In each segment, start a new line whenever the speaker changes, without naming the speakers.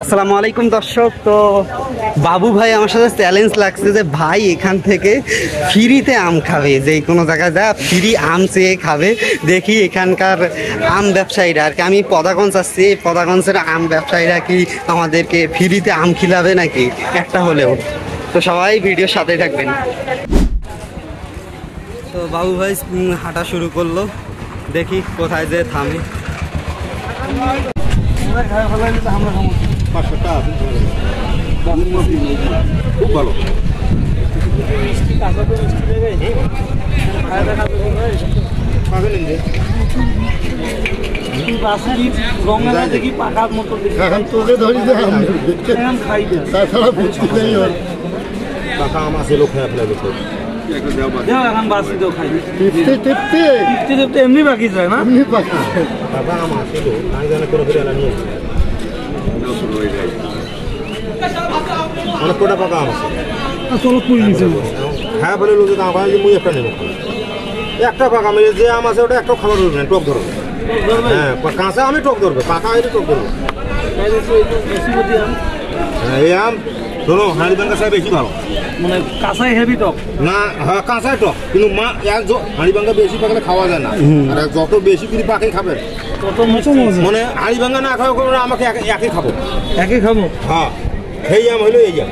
আসসালামু আলাইকুম দর্শক। তো বাবু ভাই আমার সাথে চ্যালেঞ্জ লাগছে যে ভাই এখান থেকে ফ্রিতে আম খাবে, যে কোনো জায়গায় যা ফ্রি আম চেয়ে খাবে। দেখি এখানকার আম ব্যবসায়ীরা আর কি, আমি পদাগঞ্জ আসছি, পদাগঞ্জের আম ব্যবসায়ীরা কি আমাদেরকে ফ্রিতে আম খিলাবে নাকি একটা হলেও। তো সবাই ভিডিওর সাথে থাকবেন। তো বাবু ভাই হাঁটা শুরু করলো, দেখি কোথায় যে থামে।
খুব ভালো
দেখি পাকার মতো
পাকা আম আছে লোক খায় ফেলে
এখন বাসি তো খাই এমনি বাকি যায় না,
পাকা আম আছে তো আমি জানা করে ফেলে নিয়ে অনেক কটা পাকা আম আছে।
চলো কুড়ি নিচে
হ্যাঁ বলে লোক আম খায় যে মুই একটা নেব, একটা পাকা মেয়ে যে আম আছে ওটা একটাও খাবার ধরবে না, টক ধরবে। হ্যাঁ কাঁচা আমি টক ধরবে, পাকা হলে টক ধরবে। হ্যাঁ এই আম শোনো হাঁড়িবাঙ্গা সাহেব বেশি ভালো,
মানে কাঁচাই হেভি টক
না। হ্যাঁ কাঁচাই টক, কিন্তু মা হাঁড়িবাঙ্গা বেশি পাকলে খাওয়া যায় না, আর যত বেশি করে পাকে খাবে
কত মতো
মানে হাঁড়িবাঙ্গা না খাওয়া করে আমাকে একই খাবো,
একই খাবো।
হ্যাঁ সেই আম হইলো এই আম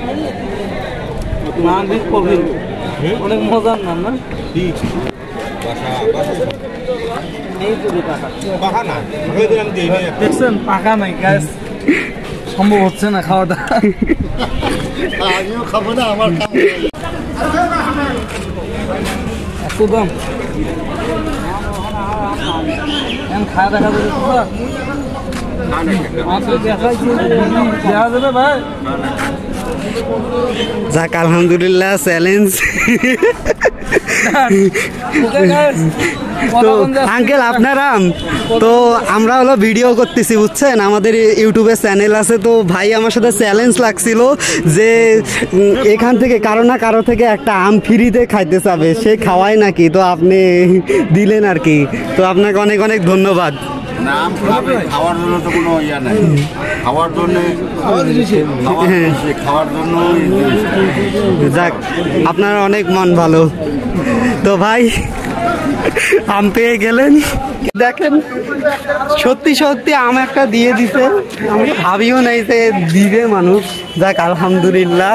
অনেক মজার নাম না,
পাকা না আমি দিই না।
দেখছেন পাকা নাই গ্যাস সম্ভব হচ্ছে না খাওয়াটা।
আমিও খাবো না, আমার
এত দাম খাওয়া দেখা যাবে ভাই।
যাক আলহামদুলিল্লাহ চ্যালেঞ্জ। তো আঙ্কেল আপনার আম তো আমরা হলো ভিডিও করতেছি বুঝছেন, আমাদের ইউটিউবে চ্যানেল আছে। তো ভাই আমার সাথে চ্যালেঞ্জ লাগছিল যে এখান থেকে কারো না কারো থেকে একটা আম ফ্রিতে খাইতে চাবে, সে খাওয়ায় নাকি। তো আপনি দিলেন আর কি, তো আপনাকে অনেক অনেক ধন্যবাদ।
নাম খাওয়ার জন্য তো কোনো ইয়া নাই, খাওয়ার জন্য খাওয়ার জন্য।
যাক আপনার অনেক মন ভালো। তো ভাই আম পেয়ে গেলেন, দেখেন সত্যি সত্যি আম একটা দিয়ে দিছে, আমি ভাবিও নাই যে দিবে মানুষ। যাক আলহামদুলিল্লাহ।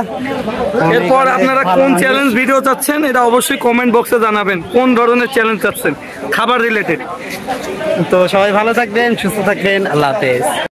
এরপর আপনারা কোন চ্যালেঞ্জ ভিডিও চাচ্ছেন এটা অবশ্যই কমেন্ট বক্সে জানাবেন, কোন ধরনের চ্যালেঞ্জ চাচ্ছেন খাবার রিলেটেড।
তো সবাই ভালো থাকবেন, সুস্থ থাকবেন, আল্লাহ হাফেজ।